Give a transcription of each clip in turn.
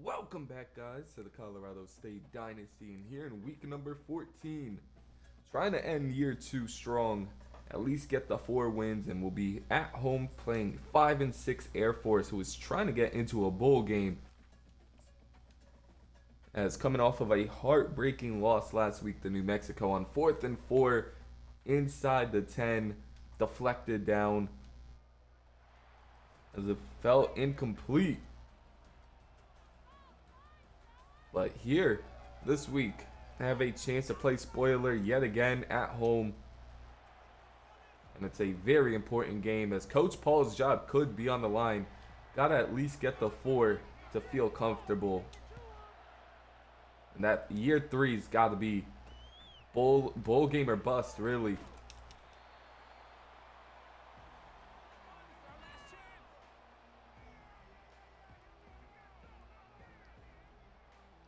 Welcome back, guys, to the Colorado State Dynasty, and here in week number 14. Trying to end year 2 strong, at least get the 4 wins, and we'll be at home playing 5 and 6 Air Force, who is trying to get into a bowl game. As coming off of a heartbreaking loss last week to New Mexico on 4th and 4 inside the 10, deflected down as it felt incomplete. But here, this week, I have a chance to play spoiler yet again at home. And it's a very important game as Coach Paul's job could be on the line. Gotta at least get the 4 to feel comfortable. And that year 3's gotta be bowl game or bust, really.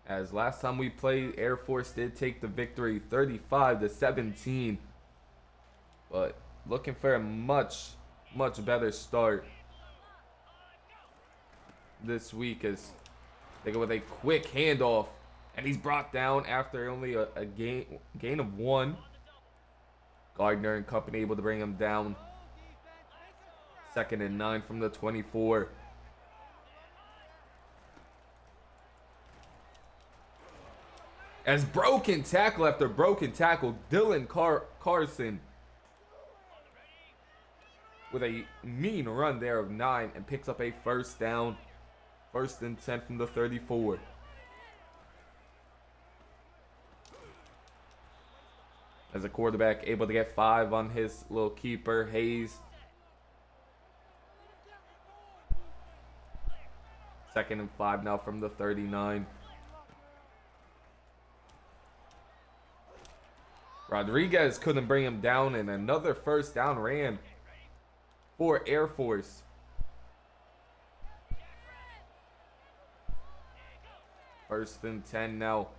As last time we played, Air Force did take the victory 35-17. But looking for a much better start this week as they go with a quick handoff. And he's brought down after only a gain of 1. Gardner and company able to bring him down. 2nd and 9 from the 24. As broken tackle after broken tackle, Dylan Carson with a mean run there of 9 and picks up a first down. 1st and 10 from the 34. As a quarterback able to get 5 on his little keeper, Hayes. 2nd and 5 now from the 39. Rodriguez couldn't bring him down, and another first down ran for Air Force. First and 10 now.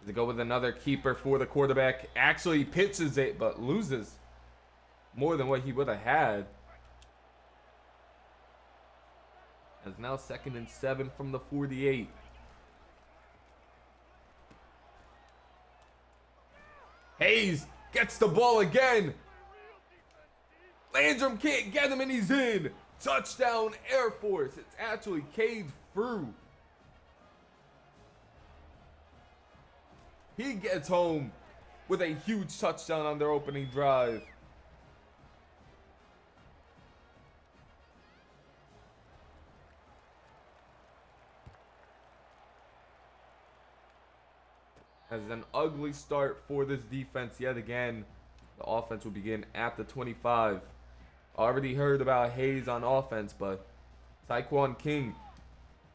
To go with another keeper for the quarterback. Actually pitches it, but loses more than what he would have had. As now 2nd and 7 from the 48. Hayes gets the ball again. Landrum can't get him and he's in. Touchdown Air Force. It's actually caved through. He gets home with a huge touchdown on their opening drive. As an ugly start for this defense yet again. The offense will begin at the 25. Already heard about Hayes on offense, but Tyquan King,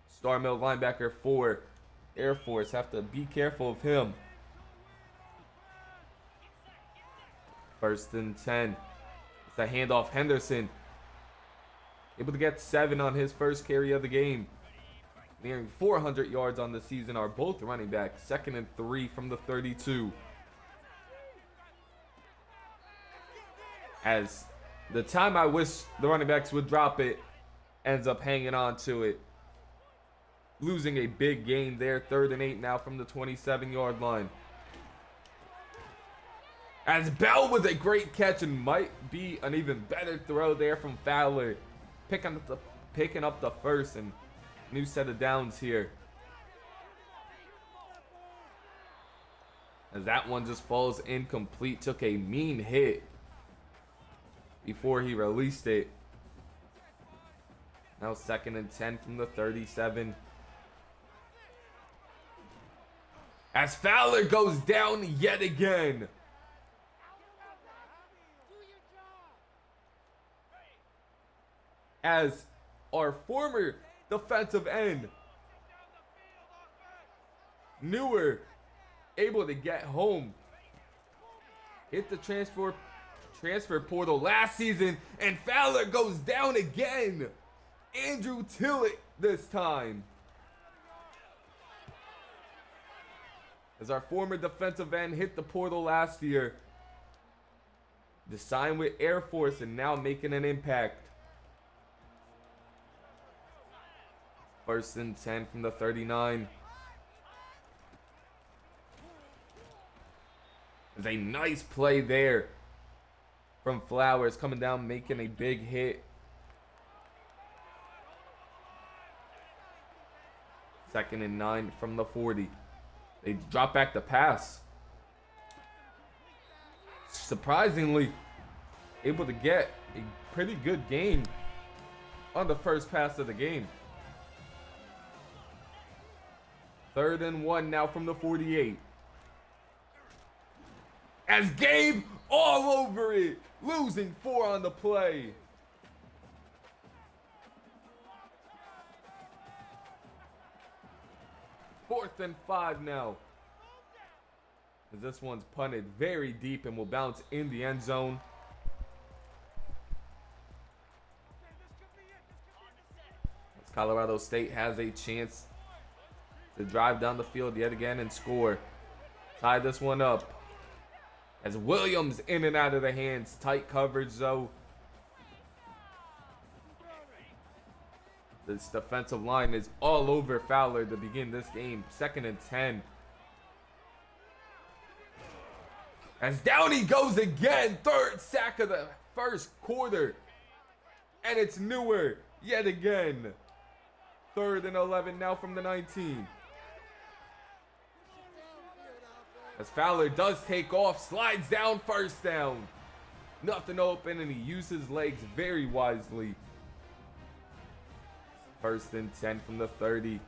star middle linebacker for Air Force, have to be careful of him. 1st and 10. It's a handoff. Henderson able to get 7 on his first carry of the game. Nearing 400 yards on the season are both running backs. 2nd and 3 from the 32. As the time I wish the running backs would drop it, ends up hanging on to it. Losing a big gain there. 3rd and 8 now from the 27-yard line. As Bell with a great catch and might be an even better throw there from Fowler. Picking up the first and new set of downs here. As that one just falls incomplete. Took a mean hit before he released it. Now 2nd and 10 from the 37. As Fowler goes down yet again. As our former defensive end, Newer, able to get home. Hit the transfer portal last season, and Fowler goes down again. Andrew Tillett this time. As our former defensive end hit the portal last year. To sign with Air Force and now making an impact. First and 10 from the 39. There's a nice play there from Flowers coming down, making a big hit. Second and 9 from the 40. They drop back the pass. Surprisingly, able to get a pretty good gain on the first pass of the game. Third and 1 now from the 48. As Gabe all over it, losing 4 on the play. Fourth and 5 now. As this one's punted very deep and will bounce in the end zone. As Colorado State has a chance to drive down the field yet again and score. Tie this one up. As Williams in and out of the hands. Tight coverage though. This defensive line is all over Fowler to begin this game. Second and 10. As down he goes again. Third sack of the first quarter. And it's Newer yet again. Third and 11 now from the 19. As Fowler does take off, slides down, first down. Nothing open, and he uses his legs very wisely. First and 10 from the 30.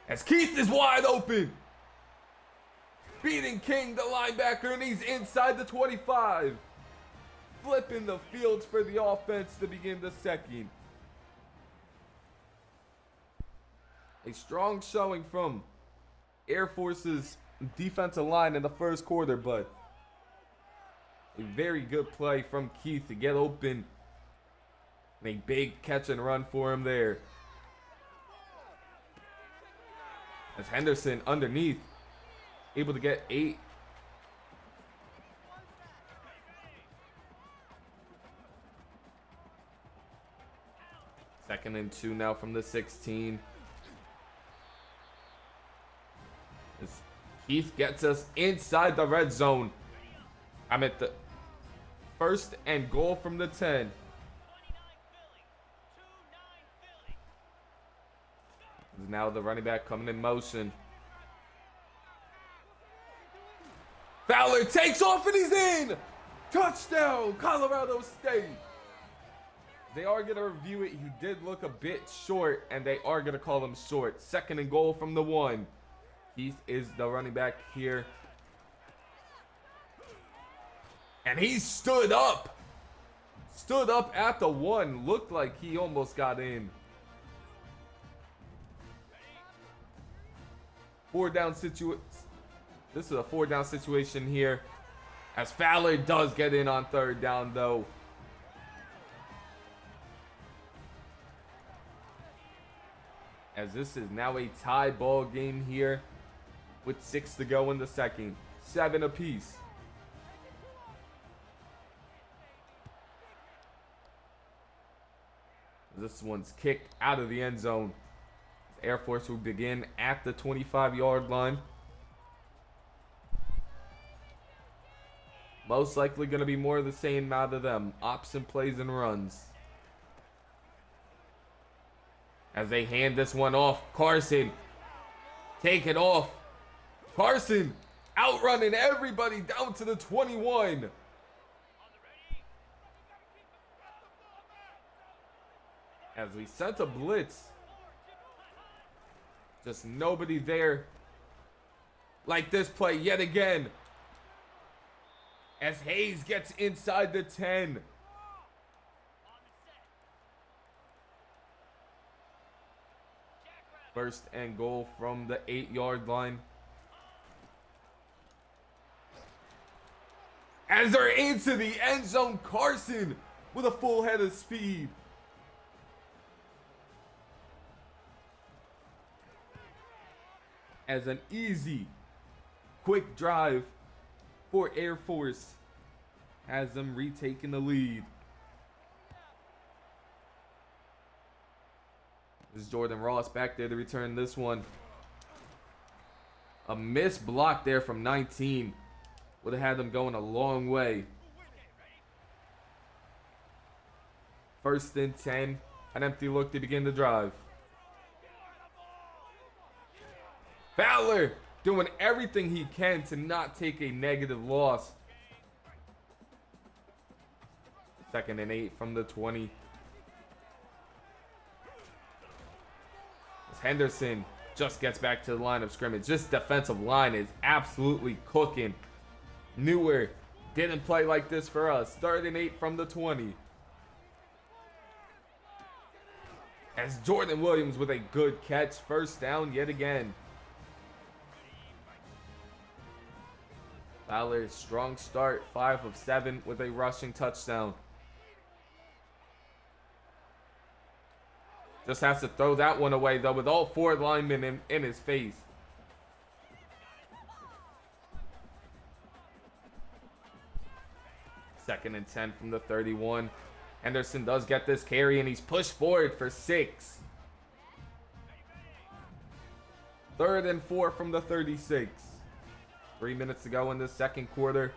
As Keith is wide open. Beating King, the linebacker, and he's inside the 25. Flipping the fields for the offense to begin the second. A strong showing from Air Force's defensive line in the first quarter, but a very good play from Keith to get open. And a big catch and run for him there. As Henderson underneath, able to get 8. Second and 2 now from the 16. As Keith gets us inside the red zone. I'm at the first and goal from the 10. Now the running back coming in motion. Fowler takes off and he's in! Touchdown, Colorado State! They are going to review it. He did look a bit short, and they are going to call him short. Second and goal from the 1. Keith is the running back here. And he stood up. Stood up at the 1. Looked like he almost got in. 4-down situation. This is a 4-down situation here. As Fowler does get in on 3rd down, though. As this is now a tie ball game here with 6 to go in the second. 7 apiece. This one's kicked out of the end zone. Air Force will begin at the 25-yard line. Most likely going to be more of the same out of them. Option plays and runs. As they hand this one off, Carson take it off. Carson outrunning everybody down to the 21. As we sent a blitz. Just nobody there. Like this play yet again. As Hayes gets inside the 10. First and goal from the 8-yard line. As they're into the end zone, Carson with a full head of speed. As an easy, quick drive for Air Force has them retaking the lead. This is Jordan Ross back there to return this one. A missed block there from 19 would have had them going a long way. 1st and 10. An empty look to begin the drive. Fowler doing everything he can to not take a negative loss. 2nd and 8 from the 20. As Henderson just gets back to the line of scrimmage. This defensive line is absolutely cooking. Newer didn't play like this for us. 3rd and 8 from the 20. As Jordan Williams with a good catch. 1st down yet again. Fowler, strong start. 5 of 7 with a rushing touchdown. Just has to throw that one away, though, with all 4 linemen in his face. Second and 10 from the 31. Henderson does get this carry, and he's pushed forward for 6. 3rd and 4 from the 36. 3 minutes to go in the 2nd quarter.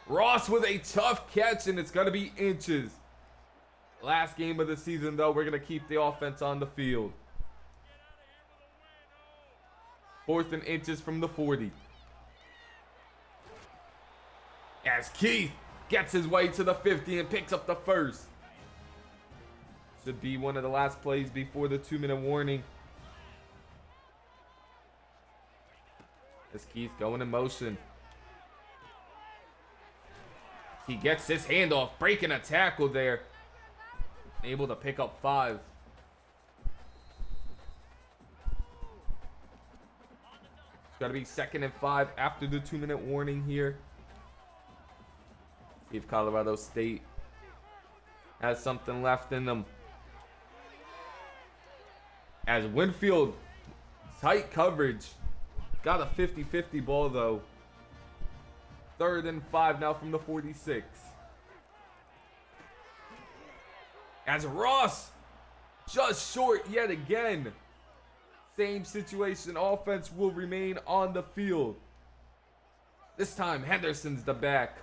Ross with a tough catch, and it's going to be inches. Last game of the season, though, we're going to keep the offense on the field. 4th and inches from the 40. As Keith gets his way to the 50 and picks up the 1st. Should be one of the last plays before the 2-minute warning. As Keith going in motion. He gets his handoff, breaking a tackle there. Able to pick up 5. It's got to be 2nd and 5 after the 2-minute warning here. See if Colorado State has something left in them. As Winfield, tight coverage. Got a 50-50 ball, though. 3rd and 5 now from the 46. As Ross, just short yet again. Same situation, offense will remain on the field. This time, Henderson's the back.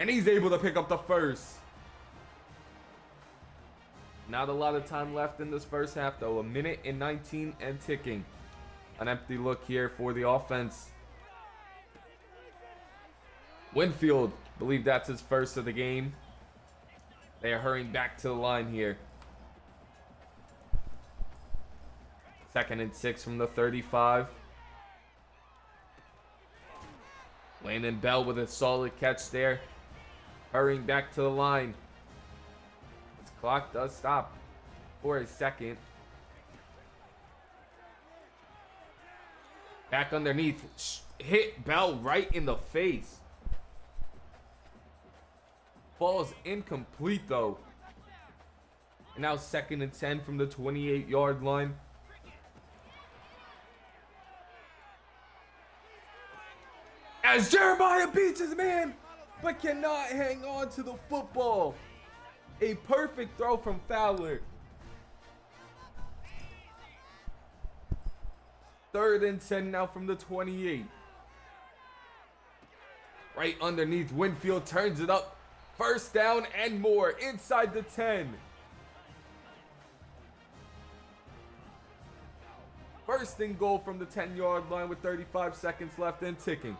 And he's able to pick up the 1st. Not a lot of time left in this 1st half, though. 1 minute and 19 and ticking. An empty look here for the offense. Winfield, believe that's his 1st of the game. They are hurrying back to the line here. 2nd and 6 from the 35. Landon Bell with a solid catch there. Hurrying back to the line. This clock does stop for a second. Back underneath. Hit Bell right in the face. Falls incomplete, though. And now 2nd and 10 from the 28-yard line. As Jeremiah beats his man, but cannot hang on to the football. A perfect throw from Fowler. 3rd and 10 now from the 28. Right underneath, Winfield turns it up. 1st down and more inside the 10. 1st and goal from the 10-yard line with 35 seconds left and ticking.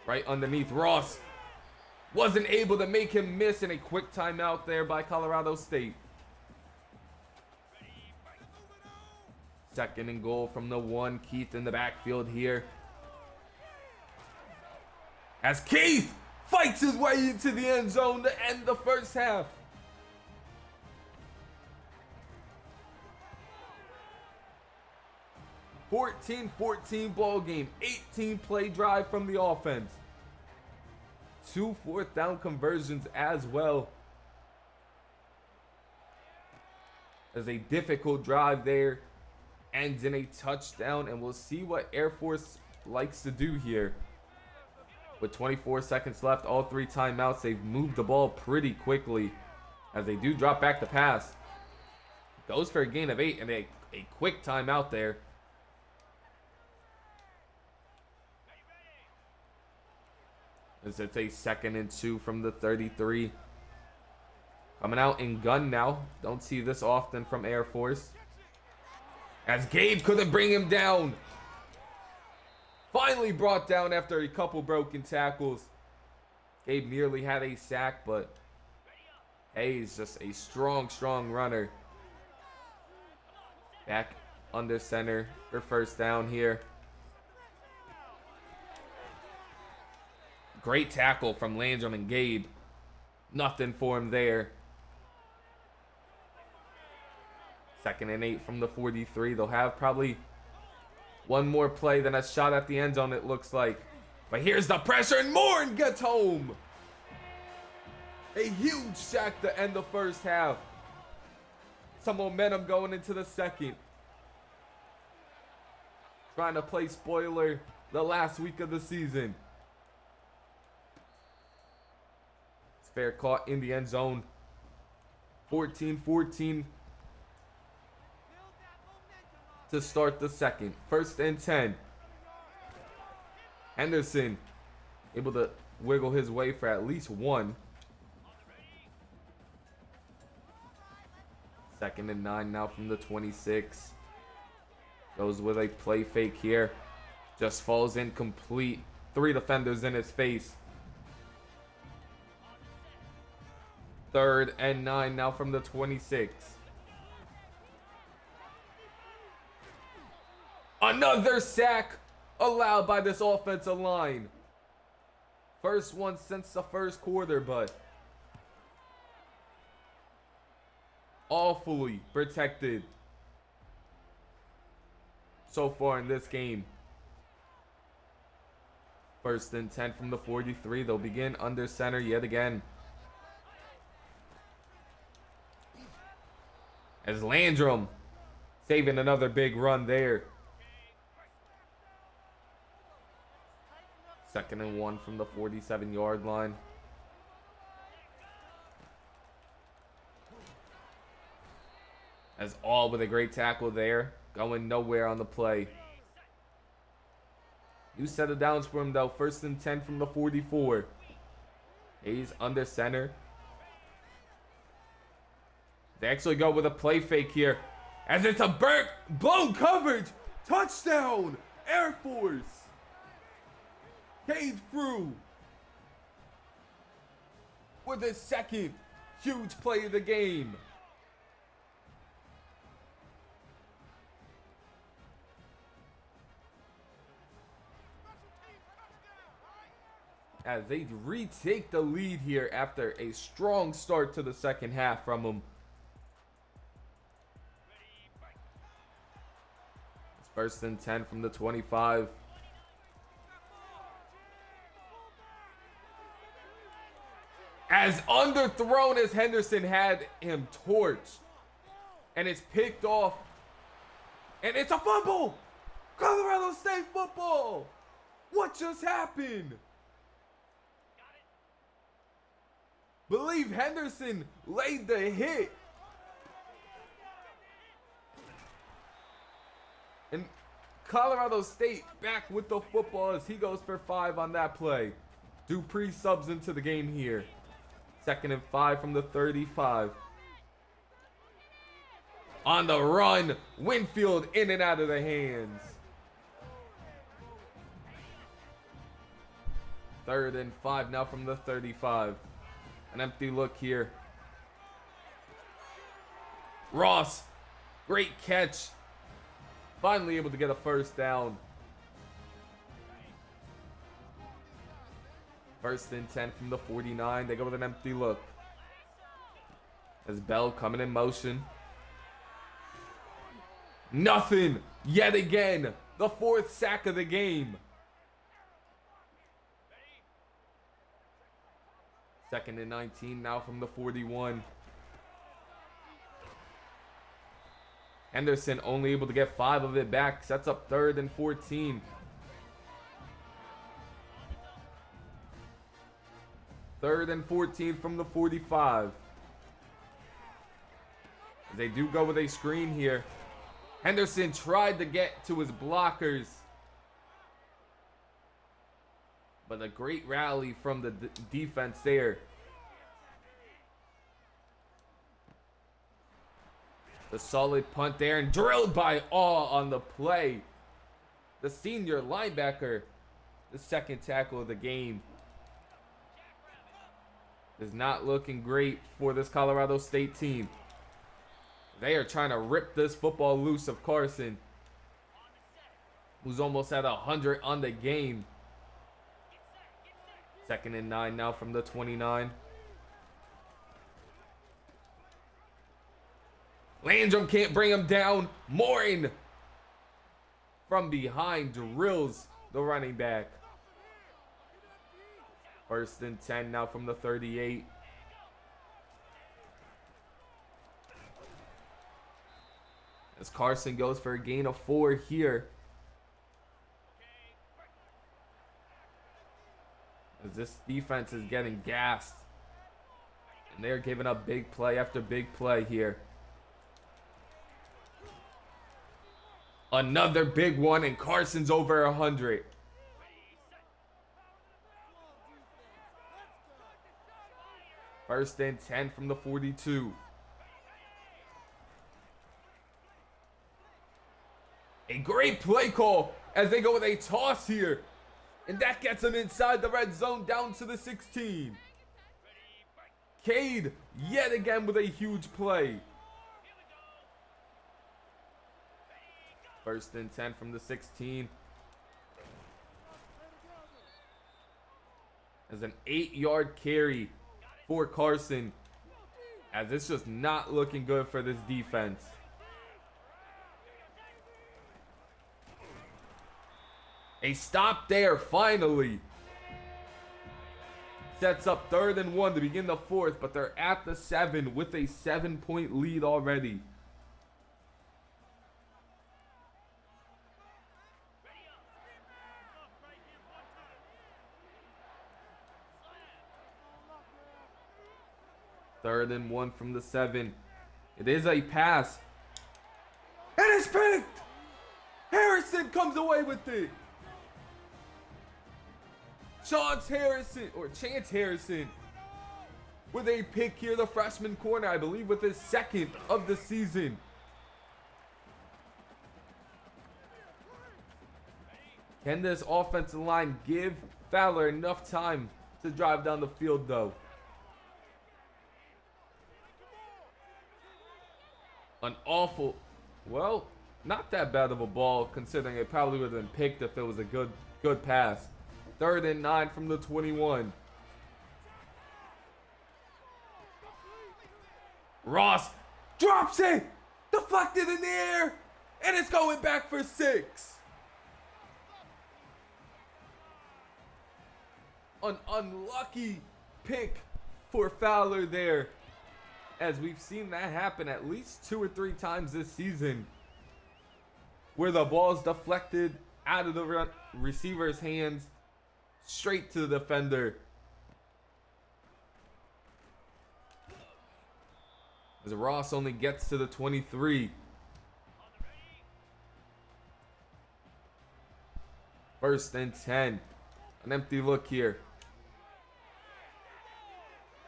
Right underneath, Ross wasn't able to make him miss, in a quick timeout there by Colorado State. 2nd and goal from the 1. Keith in the backfield here. As Keith fights his way into the end zone to end the 1st half. (14-14) ball game. 18-play drive from the offense. 2 4th down conversions as well. As a difficult drive there ends in a touchdown, and we'll see what Air Force likes to do here. with 24 seconds left, all 3 timeouts. They've moved the ball pretty quickly as they do drop back the pass. Goes for a gain of 8 and a quick timeout there. As it's a 2nd and 2 from the 33. Coming out in gun now. Don't see this often from Air Force. As Gabe couldn't bring him down. Finally brought down after a couple broken tackles. Gabe nearly had a sack, but Hayes just a strong runner. Back under center for first down here. Great tackle from Landrum and Gabe. Nothing for him there. 2nd and 8 from the 43. They'll have probably one more play than a shot at the end zone, it looks like. But here's the pressure, and Morin gets home. A huge sack to end the first half. Some momentum going into the second. Trying to play spoiler the last week of the season. Fair caught in the end zone. 14-14 to start the second. 1st and 10. Henderson able to wiggle his way for at least one. 2nd and 9 now from the 26. Goes with a play fake here. Just falls incomplete. 3 defenders in his face. 3rd and 9 now from the 26. Another sack allowed by this offensive line. First one since the first quarter, but awfully protected so far in this game. 1st and 10 from the 43. They'll begin under center yet again. As Landrum saving another big run there. 2nd and 1 from the 47-yard line. As all with a great tackle there. Going nowhere on the play. New set of downs for him though. 1st and 10 from the 44. Hayes under center. They actually go with a play fake here. As it's a blown coverage. Touchdown. Air Force. Cade through. With his 2nd huge play of the game. As they retake the lead here after a strong start to the second half from them. It's 1st and 10 from the 25. As underthrown as Henderson had him torched. And it's picked off. And it's a fumble! Colorado State football! What just happened? Believe Henderson laid the hit. And Colorado State back with the football as he goes for 5 on that play. Dupree subs into the game here. 2nd and 5 from the 35. On the run, Winfield in and out of the hands. 3rd and 5 now from the 35. An empty look here. Ross, great catch. Finally able to get a first down. 1st and 10 from the 49. They go with an empty look. As Bell coming in motion. Nothing yet again. The 4th sack of the game. 2nd and 19 now from the 41. Henderson only able to get 5 of it back. Sets up 3rd and 14. 3rd and 14 from the 45. They do go with a screen here. Henderson tried to get to his blockers. But a great rally from the defense there. The solid punt there and drilled by Awe on the play. The senior linebacker, the second tackle of the game. Is not looking great for this Colorado State team. They are trying to rip this football loose of Carson, who's almost at 100 on the game. 2nd and 9 now from the 29. Landrum can't bring him down. Morin from behind drills the running back. 1st and 10 now from the 38. As Carson goes for a gain of 4 here. As this defense is getting gassed. And they're giving up big play after big play here. Another big one, and Carson's over 100. First and 10 from the 42. A great play call as they go with a toss here. And that gets them inside the red zone down to the 16. Cade yet again with a huge play. 1st and 10 from the 16. As an 8-yard carry for Carson. As it's just not looking good for this defense. A stop there finally. Sets up 3rd and 1 to begin the 4th, but they're at the 7 with a 7-point lead already. Third and 1 from the 7. It is a pass. And it's picked! Harrison comes away with it. Chance Harrison with a pick here, the freshman corner, I believe with his 2nd of the season. Can this offensive line give Fowler enough time to drive down the field though? An awful, well, not that bad of a ball considering it probably would have been picked if it was a good pass. 3rd and 9 from the 21. Ross drops it, deflected in the air, and it's going back for 6. An unlucky pick for Fowler there, as we've seen that happen at least 2 or 3 times this season, where the ball's deflected out of the receiver's hands straight to the defender. As Ross only gets to the 23. First and 10. An empty look here.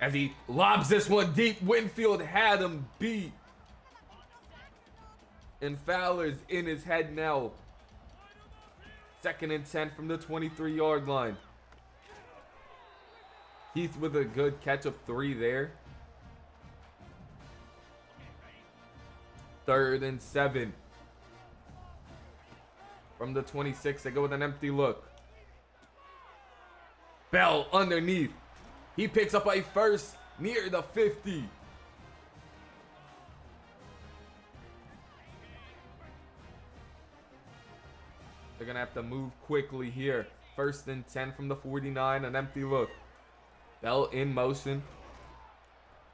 As he lobs this one deep, Winfield had him beat. And Fowler's in his head now. 2nd and 10 from the 23-yard line. Heath with a good catch of 3 there. 3rd and 7. From the 26, they go with an empty look. Bell underneath. He picks up a first near the 50. They're going to have to move quickly here. 1st and 10 from the 49, an empty look. Bell in motion.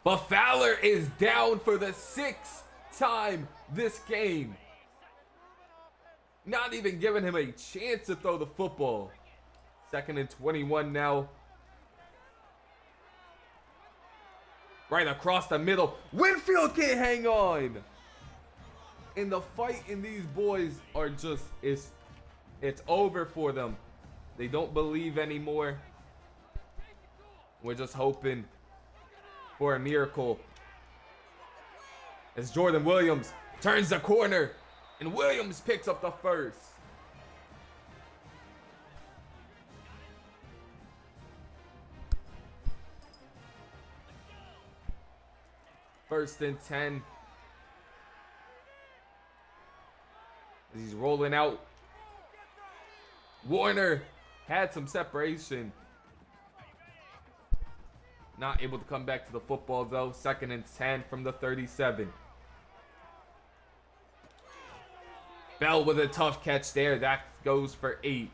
But Fowler is down for the 6th time this game. Not even giving him a chance to throw the football. 2nd and 21 now. Right across the middle. Winfield can't hang on. And the fight in these boys are just, it's over for them. They don't believe anymore. We're just hoping for a miracle. As Jordan Williams turns the corner. And Williams picks up the first. First and 10. As he's rolling out. Warner had some separation. Not able to come back to the football though. Second and 10 from the 37. Bell with a tough catch there. That goes for 8.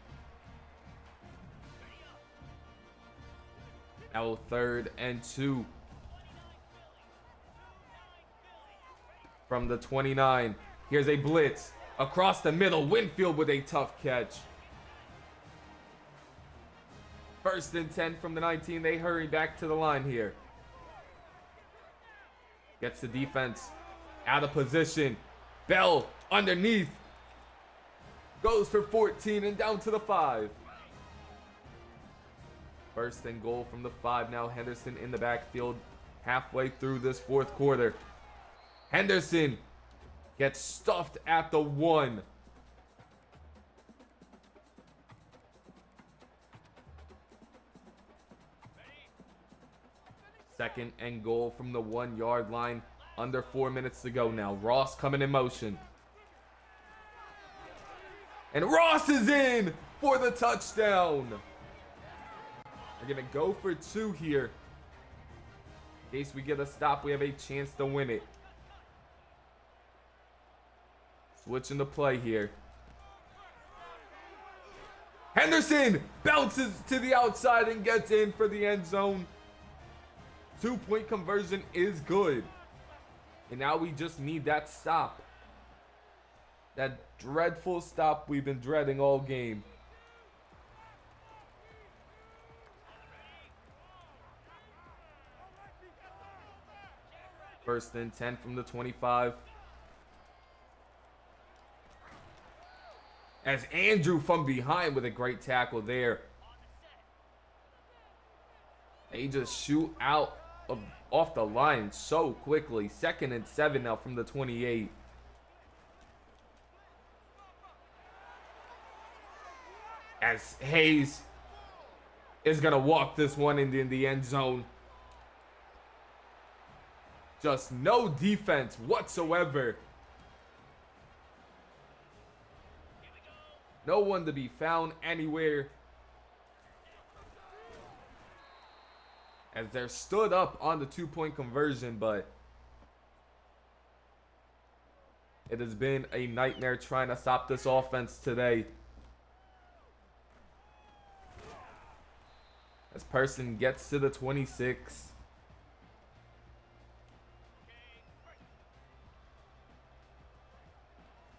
Now 3rd and 2. From the 29. Here's a blitz. Across the middle. Winfield with a tough catch. First and 10 from the 19. They hurry back to the line here. Gets the defense out of position. Bell underneath. Goes for 14 and down to the 5. First and goal from the 5 now. Henderson in the backfield halfway through this 4th quarter. Henderson gets stuffed at the 1. Second and goal from the 1-yard line. Under 4 minutes to go now. Ross coming in motion. And Ross is in for the touchdown. We're going to go for 2 here. In case we get a stop, we have a chance to win it. Switching the play here. Henderson bounces to the outside and gets in for the end zone. 2-point conversion is good. And now we just need that stop. That dreadful stop we've been dreading all game. First and 10 from the 25. As Andrew from behind with a great tackle there. They just shoot out off the line so quickly. Second and 7 now from the 28. As Hayes is going to walk this one in the end zone. Just no defense whatsoever. No one to be found anywhere. As they're stood up on the 2-point conversion, but it has been a nightmare trying to stop this offense today. As Person gets to the 26.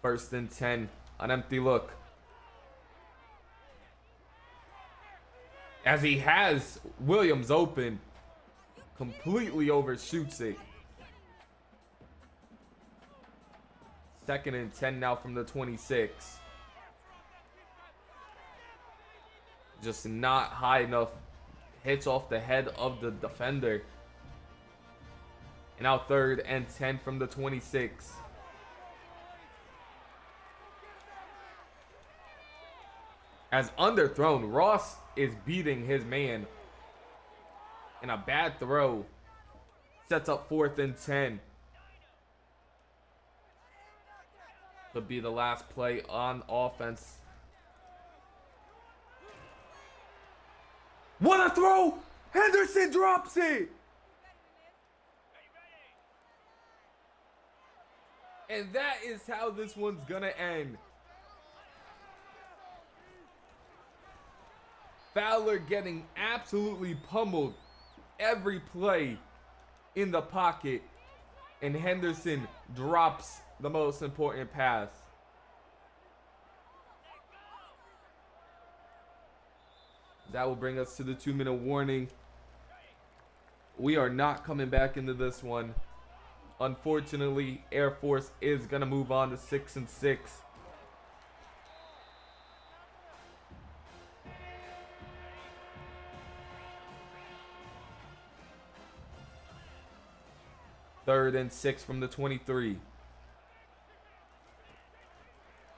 First and 10, an empty look. As he has Williams open, completely overshoots it. Second and 10 now from the 26. Just not high enough. Hits off the head of the defender. And now 3rd and 10 from the 26. As underthrown, Ross is beating his man. And a bad throw sets up 4th and 10. Could be the last play on offense. What a throw! Henderson drops it! And that is how this one's gonna end. Fowler getting absolutely pummeled every play in the pocket. And Henderson drops the most important pass. That will bring us to the 2-minute warning. We are not coming back into this one. Unfortunately, Air Force is going to move on to 6-6. Third and 6 from the 23.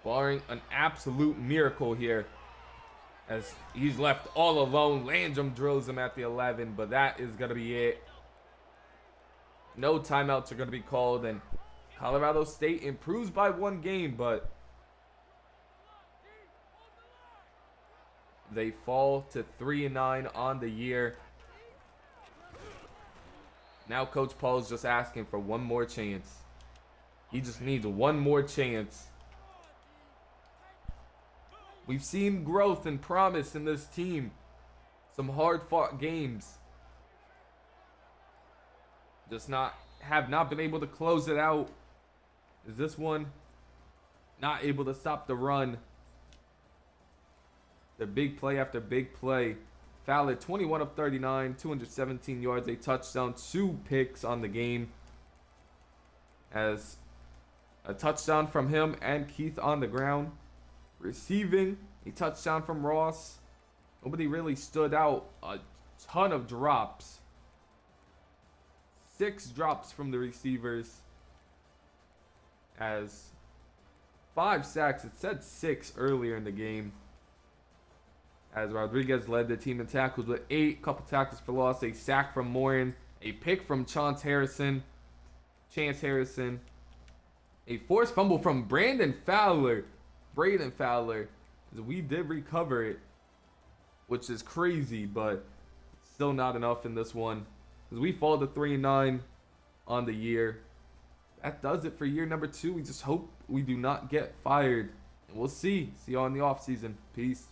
Barring an absolute miracle here, as he's left all alone. Landrum drills him at the 11, but that is going to be it. No timeouts are going to be called, and Colorado State improves by 1 game, but they fall to 3-9 on the year. Now Coach Paul is just asking for one more chance. He just needs one more chance. We've seen growth and promise in this team. Some hard-fought games. Have not been able to close it out. Is this one not able to stop the run? The big play after big play. Fowler, 21 of 39, 217 yards, a touchdown, 2 picks on the game. As a touchdown from him and Keith on the ground. Receiving, a touchdown from Ross. Nobody really stood out. A ton of drops. 6 drops from the receivers. As 5 sacks. It said 6 earlier in the game. As Rodriguez led the team in tackles with 8. Couple tackles for loss. A sack from Morin. A pick from Chance Harrison. A forced fumble from Braden Fowler. We did recover it, which is crazy, but still not enough in this one. As we fall to 3-9 on the year. That does it for year number 2. We just hope we do not get fired. And we'll see. See you all in the offseason. Peace.